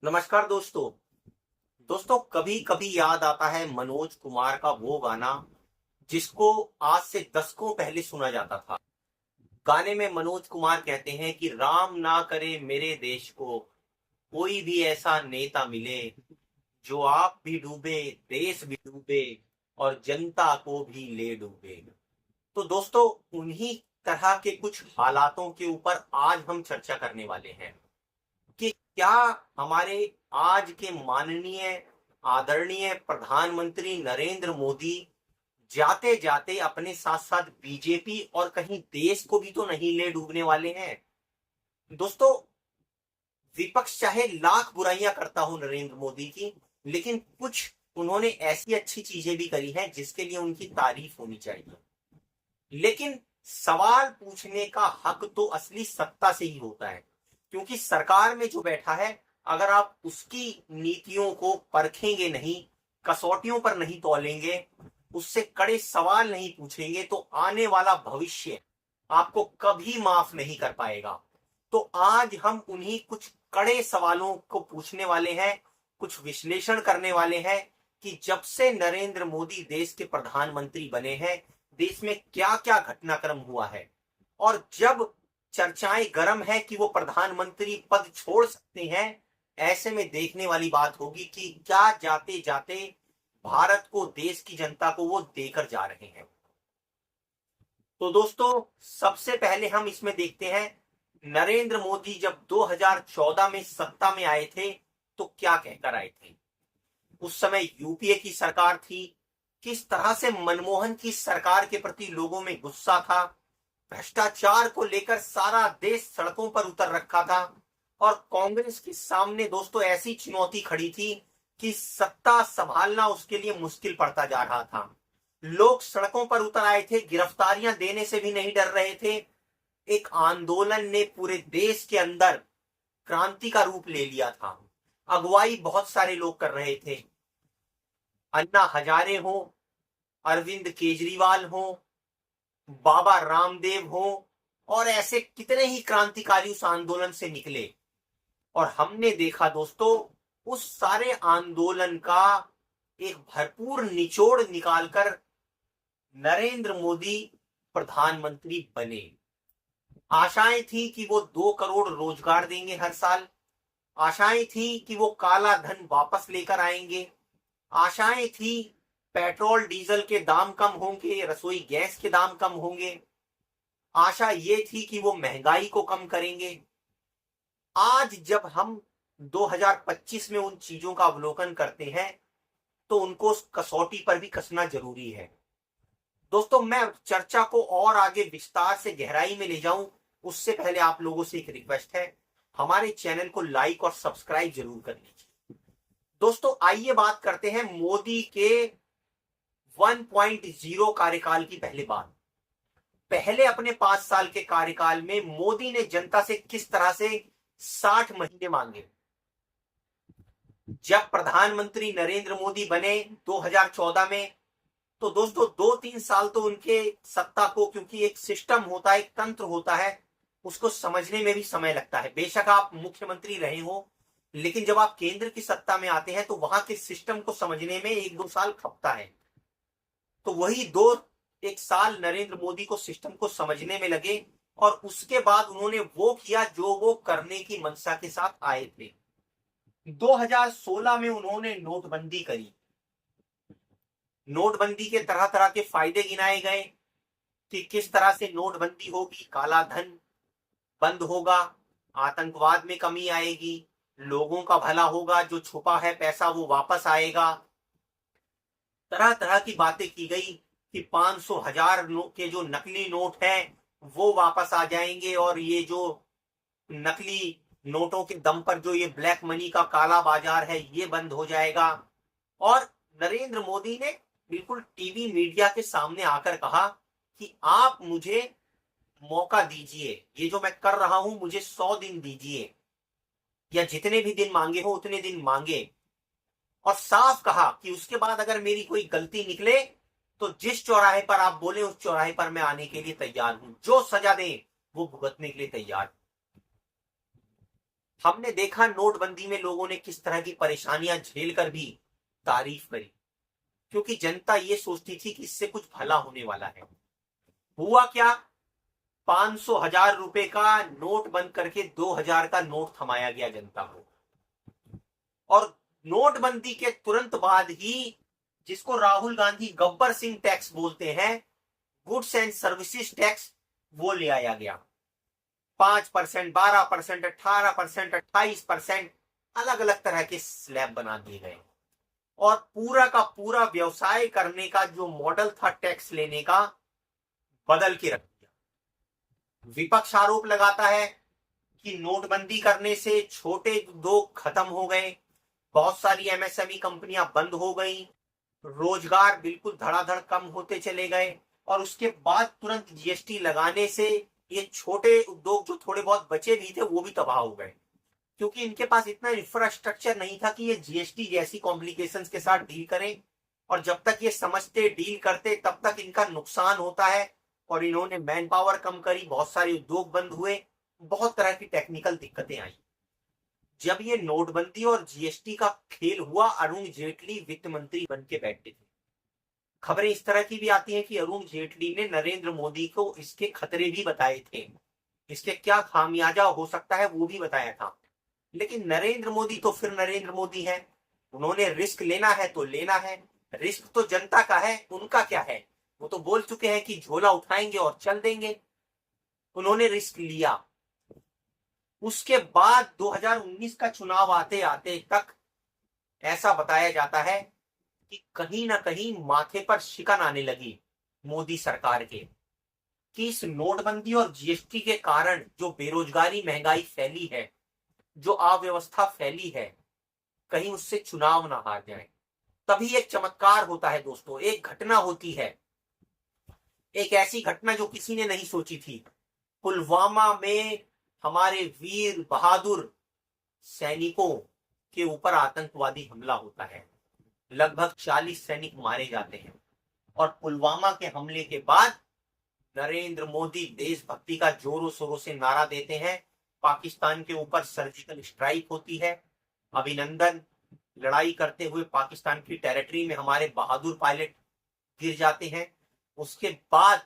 नमस्कार दोस्तों। कभी कभी याद आता है मनोज कुमार का वो गाना जिसको आज से दशकों पहले सुना जाता था। गाने में मनोज कुमार कहते हैं कि राम ना करे मेरे देश को कोई भी ऐसा नेता मिले जो आप भी डूबे, देश भी डूबे और जनता को भी ले डूबे। तो दोस्तों, उन्हीं तरह के कुछ हालातों के ऊपर आज हम चर्चा करने वाले हैं कि क्या हमारे आज के माननीय आदरणीय प्रधानमंत्री नरेंद्र मोदी जाते जाते अपने साथ साथ बीजेपी और कहीं देश को भी तो नहीं ले डूबने वाले हैं। दोस्तों, विपक्ष चाहे लाख बुराइयां करता हो नरेंद्र मोदी की, लेकिन कुछ उन्होंने ऐसी अच्छी चीजें भी करी हैं जिसके लिए उनकी तारीफ होनी चाहिए। लेकिन सवाल पूछने का हक तो असली सत्ता से ही होता है, क्योंकि सरकार में जो बैठा है, अगर आप उसकी नीतियों को परखेंगे नहीं, कसौटियों पर नहीं तौलेंगे, उससे कड़े सवाल नहीं पूछेंगे, तो आने वाला भविष्य आपको कभी माफ नहीं कर पाएगा। तो आज हम उन्हीं कुछ कड़े सवालों को पूछने वाले हैं, कुछ विश्लेषण करने वाले हैं कि जब से नरेंद्र मोदी देश के प्रधानमंत्री बने हैं, देश में क्या क्या घटनाक्रम हुआ है, और जब चर्चाएं गर्म है कि वो प्रधानमंत्री पद छोड़ सकते हैं, ऐसे में देखने वाली बात होगी कि क्या जाते जाते भारत को, देश की जनता को वो देकर जा रहे हैं। तो दोस्तों, सबसे पहले हम इसमें देखते हैं नरेंद्र मोदी जब 2014 में सत्ता में आए थे तो क्या कहकर आए थे। उस समय यूपीए की सरकार थी। किस तरह से मनमोहन की सरकार के प्रति लोगों में गुस्सा था, भ्रष्टाचार को लेकर सारा देश सड़कों पर उतर रखा था, और कांग्रेस के सामने दोस्तों ऐसी चुनौती खड़ी थी कि सत्ता संभालना उसके लिए मुश्किल पड़ता जा रहा था। लोग सड़कों पर उतर आए थे, गिरफ्तारियां देने से भी नहीं डर रहे थे। एक आंदोलन ने पूरे देश के अंदर क्रांति का रूप ले लिया था। अगुवाई बहुत सारे लोग कर रहे थे। अन्ना हजारे हो, अरविंद केजरीवाल हो, बाबा रामदेव हो, और ऐसे कितने ही क्रांतिकारी उस आंदोलन से निकले। और हमने देखा दोस्तों, उस सारे आंदोलन का एक भरपूर निचोड़ निकालकर नरेंद्र मोदी प्रधानमंत्री बने। आशाएं थी कि वो 2 करोड़ रोजगार देंगे हर साल। आशाएं थी कि वो काला धन वापस लेकर आएंगे। आशाएं थी पेट्रोल डीजल के दाम कम होंगे, रसोई गैस के दाम कम होंगे। आशा ये थी कि वो महंगाई को कम करेंगे। आज जब हम 2025 में उन चीजों का अवलोकन करते हैं तो उनको उस कसौटी पर भी कसना जरूरी है। दोस्तों, मैं चर्चा को और आगे विस्तार से गहराई में ले जाऊं, उससे पहले आप लोगों से एक रिक्वेस्ट है, हमारे चैनल को लाइक और सब्सक्राइब जरूर कर लीजिए। दोस्तों, आइए बात करते हैं मोदी के 1.0 कार्यकाल की। पहले अपने 5 साल के कार्यकाल में मोदी ने जनता से किस तरह से 60 महीने मांगे। जब प्रधानमंत्री नरेंद्र मोदी बने 2014 में, तो दोस्तों 2-3 साल तो उनके सत्ता को, क्योंकि एक सिस्टम होता है, एक तंत्र होता है, उसको समझने में भी समय लगता है। बेशक आप मुख्यमंत्री रहे हो, लेकिन जब आप केंद्र की सत्ता में आते हैं तो वहां के सिस्टम को समझने में 1-2 साल खपता है। तो वही 1 साल नरेंद्र मोदी को सिस्टम को समझने में लगे, और उसके बाद उन्होंने वो किया जो वो करने की मंशा के साथ आए थे। 2016 में उन्होंने नोटबंदी करी। नोटबंदी के तरह तरह के फायदे गिनाए गए कि किस तरह से नोटबंदी होगी, काला धन बंद होगा, आतंकवाद में कमी आएगी, लोगों का भला होगा, जो छुपा है पैसा वो वापस आएगा। तरह तरह की बातें की गई कि 500, 1000 के जो नकली नोट हैं वो वापस आ जाएंगे, और ये जो नकली नोटों के दम पर जो ये ब्लैक मनी का काला बाजार है ये बंद हो जाएगा। और नरेंद्र मोदी ने बिल्कुल टीवी मीडिया के सामने आकर कहा कि आप मुझे मौका दीजिए, ये जो मैं कर रहा हूं मुझे 100 दिन दीजिए, या जितने भी दिन मांगे हो उतने दिन मांगे। और साफ कहा कि उसके बाद अगर मेरी कोई गलती निकले तो जिस चौराहे पर आप बोले उस चौराहे पर मैं आने के लिए तैयार हूं, जो सजा दें वो भुगतने के लिए तैयार। हमने देखा नोटबंदी में लोगों ने किस तरह की परेशानियां झेल कर भी तारीफ करी, क्योंकि जनता ये सोचती थी कि इससे कुछ भला होने वाला है। हुआ क्या? 500,000 रुपए का नोट बंद करके 2,000 का नोट थमाया गया जनता को। और नोटबंदी के तुरंत बाद ही जिसको राहुल गांधी गब्बर सिंह टैक्स बोलते हैं, गुड्स एंड सर्विसेज टैक्स, वो ले आया गया। 5%, 12%, 18%, 28%, अलग अलग तरह के स्लैब बना दिए गए। और पूरा का पूरा व्यवसाय करने का जो मॉडल था टैक्स लेने का, बदल के रख दिया। विपक्ष आरोप लगाता है कि नोटबंदी करने से छोटे उद्योग खत्म हो गए, बहुत सारी एमएसएमई कंपनियां बंद हो गई, रोजगार बिल्कुल धड़ाधड़ कम होते चले गए। और उसके बाद तुरंत जीएसटी लगाने से ये छोटे उद्योग जो थोड़े बहुत बचे भी थे वो भी तबाह हो गए, क्योंकि इनके पास इतना इंफ्रास्ट्रक्चर नहीं था कि ये जीएसटी जैसी कॉम्प्लिकेशंस के साथ डील करें। और जब तक ये समझते डील करते तब तक इनका नुकसान होता है। और इन्होंने मैन पावर कम करी, बहुत सारे उद्योग बंद हुए, बहुत तरह की टेक्निकल दिक्कतें आई। जब ये नोटबंदी और जीएसटी का खेल हुआ, अरुण जेटली वित्त मंत्री बन के बैठे थे। खबरें इस तरह की भी आती हैं कि अरुण जेटली ने नरेंद्र मोदी को इसके खतरे भी बताए थे, इसके क्या खामियाजा हो सकता है वो भी बताया था। लेकिन नरेंद्र मोदी तो फिर नरेंद्र मोदी है, उन्होंने रिस्क लेना है तो लेना है। रिस्क तो जनता का है, उनका क्या है? वो तो बोल चुके हैं कि झोला उठाएंगे और चल देंगे। उन्होंने रिस्क लिया। उसके बाद 2019 का चुनाव आते आते तक ऐसा बताया जाता है कि कहीं ना कहीं माथे पर शिकन आने लगी मोदी सरकार के, कि इस नोटबंदी और जीएसटी के कारण जो बेरोजगारी, महंगाई फैली है, जो अव्यवस्था फैली है, कहीं उससे चुनाव ना हार जाए। तभी एक चमत्कार होता है दोस्तों, एक घटना होती है, एक ऐसी घटना जो किसी ने नहीं सोची थी। पुलवामा में हमारे वीर बहादुर सैनिकों के ऊपर आतंकवादी हमला होता है, लगभग 40 सैनिक मारे जाते हैं। और पुलवामा के हमले के बाद नरेंद्र मोदी देशभक्ति का जोरों शोरों से नारा देते हैं, पाकिस्तान के ऊपर सर्जिकल स्ट्राइक होती है, अभिनंदन, लड़ाई करते हुए पाकिस्तान की टेरिटरी में हमारे बहादुर पायलट गिर जाते हैं। उसके बाद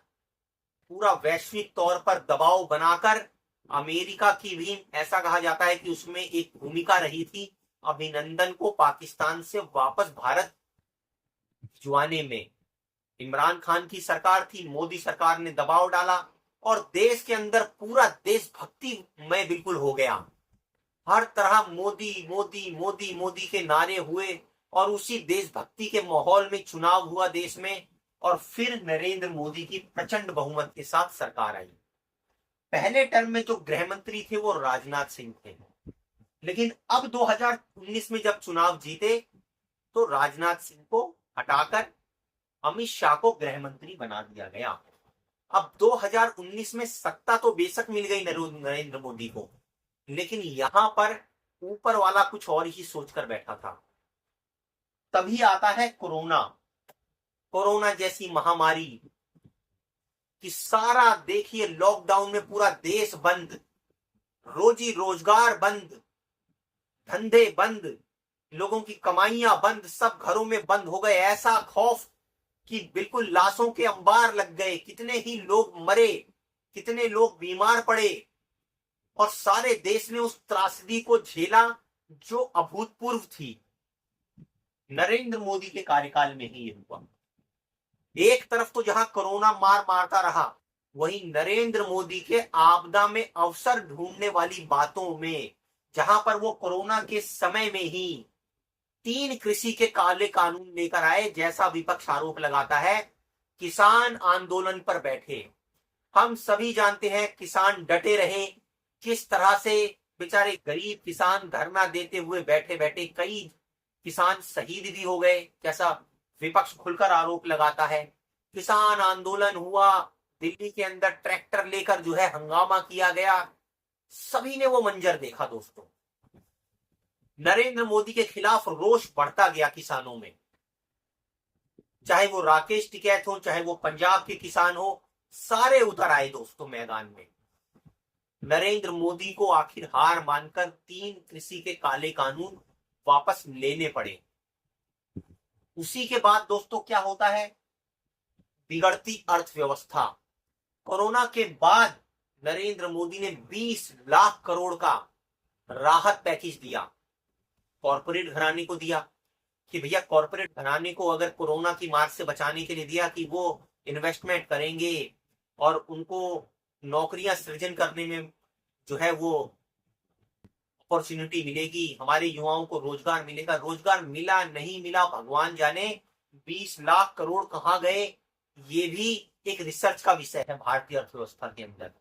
पूरा वैश्विक तौर पर दबाव बनाकर अमेरिका की भी ऐसा कहा जाता है कि उसमें एक भूमिका रही थी, अभिनंदन को पाकिस्तान से वापस भारत भिजवाने में। इमरान खान की सरकार थी, मोदी सरकार ने दबाव डाला और देश के अंदर पूरा देशभक्ति में बिल्कुल हो गया। हर तरह मोदी मोदी मोदी मोदी के नारे हुए और उसी देशभक्ति के माहौल में चुनाव हुआ देश में। और फिर नरेंद्र मोदी की प्रचंड बहुमत के साथ सरकार आई। पहले टर्म में जो गृह मंत्री थे वो राजनाथ सिंह थे, लेकिन अब 2019 में जब चुनाव जीते तो राजनाथ सिंह को हटाकर अमित शाह को गृह मंत्री बना दिया गया। अब 2019 में सत्ता तो बेशक मिल गई नरेंद्र मोदी को, लेकिन यहां पर ऊपर वाला कुछ और ही सोचकर बैठा था। तभी आता है कोरोना, कोरोना जैसी महामारी कि सारा देखिए लॉकडाउन में पूरा देश बंद, रोजी रोजगार बंद, धंधे बंद, लोगों की कमाइयां बंद, सब घरों में बंद हो गए। ऐसा खौफ कि बिल्कुल लाशों के अंबार लग गए, कितने ही लोग मरे, कितने लोग बीमार पड़े और सारे देश ने उस त्रासदी को झेला जो अभूतपूर्व थी। नरेंद्र मोदी के कार्यकाल में ही ये हुआ। एक तरफ तो जहां कोरोना मार मारता रहा, वहीं नरेंद्र मोदी के आपदा में अवसर ढूंढने वाली बातों में, जहां पर वो कोरोना के समय में ही 3 कृषि के काले कानून लेकर आए, जैसा विपक्ष आरोप लगाता है, किसान आंदोलन पर बैठे। हम सभी जानते हैं किसान डटे रहे, किस तरह से बेचारे गरीब किसान धरना देते हुए बैठे बैठे कई किसान शहीद भी हो गए, जैसा विपक्ष खुलकर आरोप लगाता है। किसान आंदोलन हुआ, दिल्ली के अंदर ट्रैक्टर लेकर जो है हंगामा किया गया, सभी ने वो मंजर देखा दोस्तों। नरेंद्र मोदी के खिलाफ रोष बढ़ता गया किसानों में, चाहे वो राकेश टिकैत हो, चाहे वो पंजाब के किसान हो, सारे उतर आए दोस्तों मैदान में। नरेंद्र मोदी को आखिर हार मानकर 3 कृषि के काले कानून वापस लेने पड़े। उसी के बाद दोस्तों क्या होता है, बिगड़ती अर्थव्यवस्था। कोरोना के बाद नरेंद्र मोदी ने 20 लाख करोड़ का राहत पैकेज दिया, कॉर्पोरेट घराने को दिया कि भैया कॉर्पोरेट घराने को अगर कोरोना की मार से बचाने के लिए दिया कि वो इन्वेस्टमेंट करेंगे और उनको नौकरियां सृजन करने में जो है वो अपॉर्चुनिटी मिलेगी, हमारे युवाओं को रोजगार मिलेगा। रोजगार मिला नहीं मिला भगवान जाने, 20 लाख करोड़ कहां गए ये भी एक रिसर्च का विषय है भारतीय अर्थव्यवस्था के अंदर,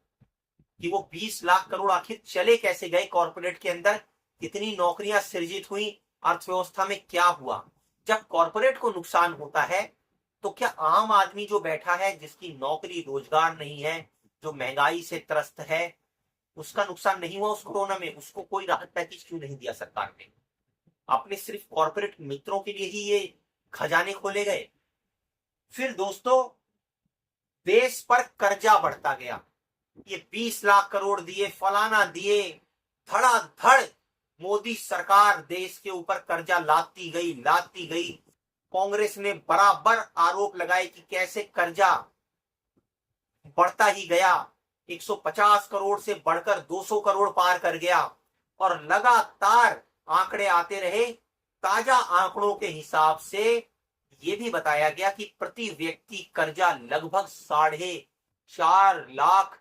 कि वो 20 लाख करोड़ आखिर चले कैसे गए कॉर्पोरेट के अंदर, कितनी नौकरियां सृजित हुई, अर्थव्यवस्था में क्या हुआ। जब कॉर्पोरेट को नुकसान होता है तो क्या आम आदमी जो बैठा है, जिसकी नौकरी रोजगार नहीं है, जो महंगाई से त्रस्त है, उसका नुकसान नहीं हुआ उस कोरोना में? उसको कोई राहत पैकेज क्यों नहीं दिया सरकार ने? अपने सिर्फ कॉर्पोरेट मित्रों के लिए ही ये खजाने खोले गए। फिर दोस्तों देश पर कर्जा बढ़ता गया, ये 20 लाख करोड़ दिए, फलाना दिए, धड़ाधड़ मोदी सरकार देश के ऊपर कर्जा लाती गई। कांग्रेस ने बराबर आरोप लगाए कि कैसे कर्जा बढ़ता ही गया, 150 करोड़ से बढ़कर 200 करोड़ पार कर गया और लगातार आंकड़े आते रहे। ताजा आंकड़ों के हिसाब से यह भी बताया गया कि प्रति व्यक्ति कर्जा लगभग 4.5 लाख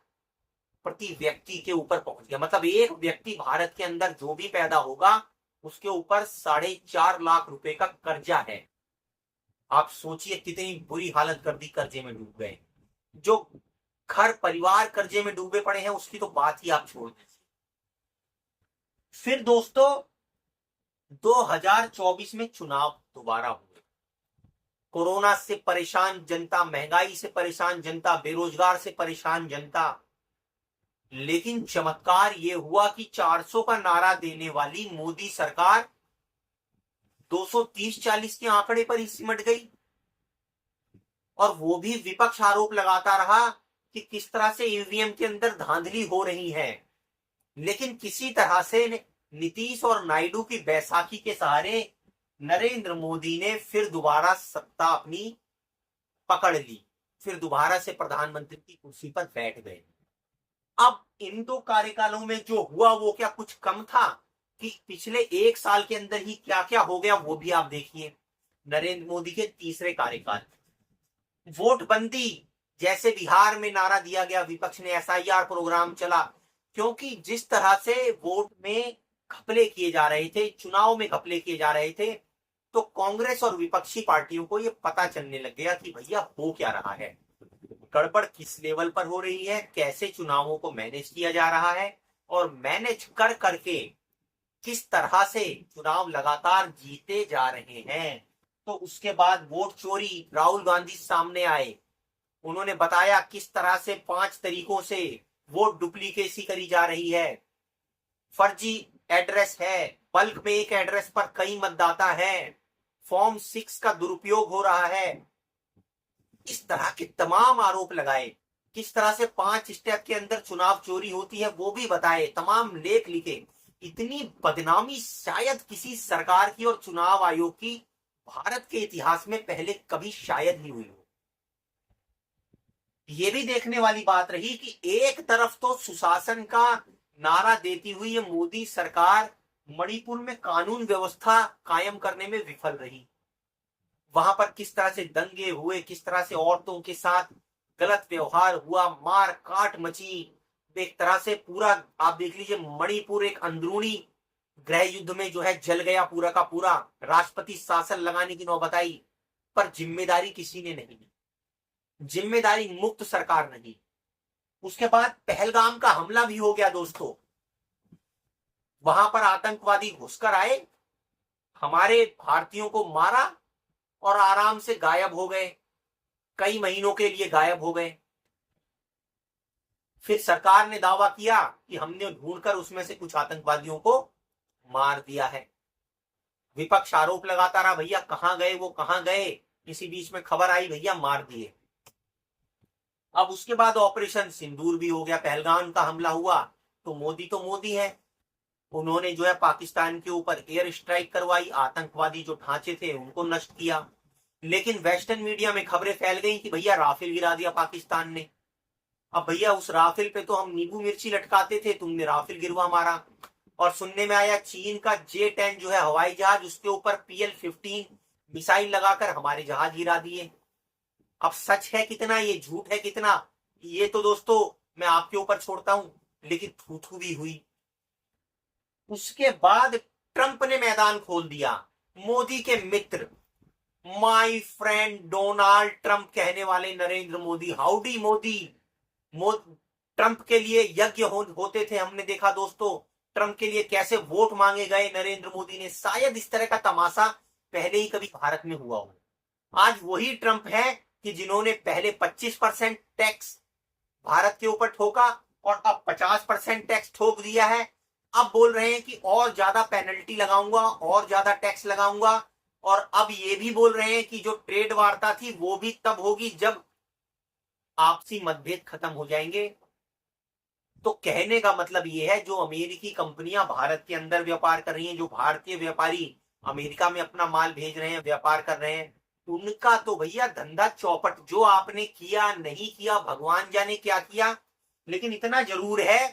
प्रति व्यक्ति के ऊपर पहुंच गया। मतलब एक व्यक्ति भारत के अंदर जो भी पैदा होगा उसके ऊपर 4.5 लाख रुपए का कर्जा है। आप सोचिए कितनी बुरी हालत कर दी, कर्जे में डूब गए। जो घर परिवार कर्जे में डूबे पड़े हैं उसकी तो बात ही आप छोड़ दीजिए। फिर दोस्तों 2024 में चुनाव दोबारा हुए। कोरोना से परेशान जनता, महंगाई से परेशान जनता, बेरोजगार से परेशान जनता, लेकिन चमत्कार यह हुआ कि 400 का नारा देने वाली मोदी सरकार 230-40 के आंकड़े पर ही सिमट गई। और वो भी विपक्ष आरोप लगाता रहा कि किस तरह से ईवीएम के अंदर धांधली हो रही है, लेकिन किसी तरह से नीतीश और नायडू की बैसाखी के सहारे नरेंद्र मोदी ने फिर दोबारा सत्ता अपनी पकड़ ली, फिर दोबारा से प्रधानमंत्री की कुर्सी पर बैठ गए। अब इन 2 कार्यकालों में जो हुआ वो क्या कुछ कम था कि पिछले 1 साल के अंदर ही क्या क्या हो गया वो भी आप देखिए। नरेंद्र मोदी के तीसरे कार्यकाल, वोटबंदी जैसे बिहार में नारा दिया गया, विपक्ष ने एसआईआर प्रोग्राम चला, क्योंकि जिस तरह से वोट में घपले किए जा रहे थे, चुनाव में घपले किए जा रहे थे, तो कांग्रेस और विपक्षी पार्टियों को यह पता चलने लग गया कि भैया हो क्या रहा है, गड़बड़ किस लेवल पर हो रही है, कैसे चुनावों को मैनेज किया जा रहा है और मैनेज कर करके किस तरह से चुनाव लगातार जीते जा रहे हैं। तो उसके बाद वोट चोरी, राहुल गांधी सामने आए, उन्होंने बताया किस तरह से 5 तरीकों से वोट डुप्लीकेसी करी जा रही है, फर्जी एड्रेस है, बल्क में एक एड्रेस पर कई मतदाता है, फॉर्म 6 का दुरुपयोग हो रहा है। इस तरह के तमाम आरोप लगाए, किस तरह से 5 स्टेप के अंदर चुनाव चोरी होती है वो भी बताए, तमाम लेख लिखे। इतनी बदनामी शायद किसी सरकार की और चुनाव आयोग की भारत के इतिहास में पहले कभी शायद ही हुई हो। यह भी देखने वाली बात रही कि एक तरफ तो सुशासन का नारा देती हुई ये मोदी सरकार मणिपुर में कानून व्यवस्था कायम करने में विफल रही, वहां पर किस तरह से दंगे हुए, किस तरह से औरतों के साथ गलत व्यवहार हुआ, मार काट मची, एक तरह से पूरा आप देख लीजिए मणिपुर एक अंदरूनी गृह युद्ध में जो है जल गया पूरा का पूरा। राष्ट्रपति शासन लगाने की नौबत आई, पर जिम्मेदारी किसी ने नहीं ली, जिम्मेदारी मुक्त सरकार नहीं। उसके बाद पहलगाम का हमला भी हो गया दोस्तों, वहां पर आतंकवादी घुसकर आए, हमारे भारतीयों को मारा और आराम से गायब हो गए, कई महीनों के लिए गायब हो गए। फिर सरकार ने दावा किया कि हमने ढूंढकर उसमें से कुछ आतंकवादियों को मार दिया है। विपक्ष आरोप लगाता रहा भैया कहां गए वो, कहां गए। इसी बीच में खबर आई भैया मार दिए। अब उसके बाद ऑपरेशन सिंदूर भी हो गया, पहलगाम का हमला हुआ, तो मोदी है। उन्होंने जो है पाकिस्तान के ऊपर एयर स्ट्राइक करवाई, आतंकवादी जो ढांचे थे उनको नष्ट किया। लेकिन वेस्टर्न मीडिया में खबरें फैल गई कि भैया राफेल गिरा दिया पाकिस्तान ने। अब भैया उस राफेल पे तो हम नींबू मिर्ची लटकाते थे, तुमने राफेल गिरवा मारा। और सुनने में आया चीन का J-10 जो है हवाई जहाज, उसके ऊपर PL-15 मिसाइल लगाकर हमारे जहाज गिरा दिए। अब सच है कितना, ये झूठ है कितना, ये तो दोस्तों मैं आपके ऊपर छोड़ता हूं, लेकिन थू थू भी हुई। उसके बाद ट्रंप ने मैदान खोल दिया। मोदी के मित्र, माय फ्रेंड डोनाल्ड ट्रंप कहने वाले नरेंद्र मोदी, हाउडी मोदी। ट्रंप के लिए यज्ञ होते थे, हमने देखा दोस्तों ट्रंप के लिए कैसे वोट मांगे गए नरेंद्र मोदी ने। शायद इस तरह का तमाशा पहले ही कभी भारत में हुआ हो। आज वही ट्रंप है कि जिन्होंने पहले 25% टैक्स भारत के ऊपर ठोका और अब 50% टैक्स ठोक दिया है। अब बोल रहे हैं कि और ज्यादा पेनल्टी लगाऊंगा, और ज्यादा टैक्स लगाऊंगा। और अब ये भी बोल रहे हैं कि जो ट्रेड वार्ता थी वो भी तब होगी जब आपसी मतभेद खत्म हो जाएंगे। तो कहने का मतलब ये है, जो अमेरिकी कंपनियां भारत के अंदर व्यापार कर रही हैं, जो भारतीय व्यापारी अमेरिका में अपना माल भेज रहे हैं, व्यापार कर रहे हैं, उनका तो भैया धंधा चौपट। जो आपने किया नहीं किया भगवान जाने क्या किया, लेकिन इतना जरूर है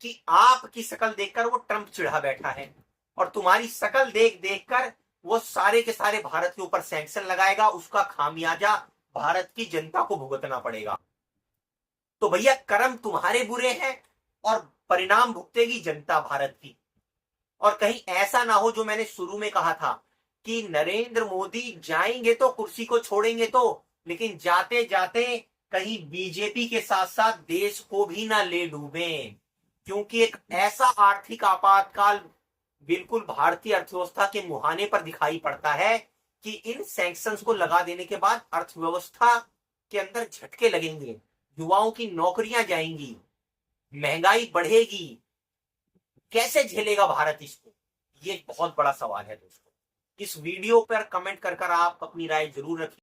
कि आपकी शकल देखकर वो ट्रंप चिढ़ा बैठा है, और तुम्हारी शकल देख देख कर वो सारे के सारे भारत के ऊपर सैंक्शन लगाएगा। उसका खामियाजा भारत की जनता को भुगतना पड़ेगा। तो भैया कर्म तुम्हारे बुरे हैं और परिणाम भुगतेगी जनता भारत की। और कहीं ऐसा ना हो जो मैंने शुरू में कहा था कि नरेंद्र मोदी जाएंगे तो कुर्सी को छोड़ेंगे तो, लेकिन जाते जाते कहीं बीजेपी के साथ साथ देश को भी ना ले डूबें। क्योंकि एक ऐसा आर्थिक आपातकाल बिल्कुल भारतीय अर्थव्यवस्था के मुहाने पर दिखाई पड़ता है कि इन सैंक्शंस को लगा देने के बाद अर्थव्यवस्था के अंदर झटके लगेंगे, युवाओं की नौकरियां जाएंगी, महंगाई बढ़ेगी। कैसे झेलेगा भारत इसको, ये बहुत बड़ा सवाल है दोस्तों। इस वीडियो पर कमेंट कर आप अपनी राय जरूर रखिए।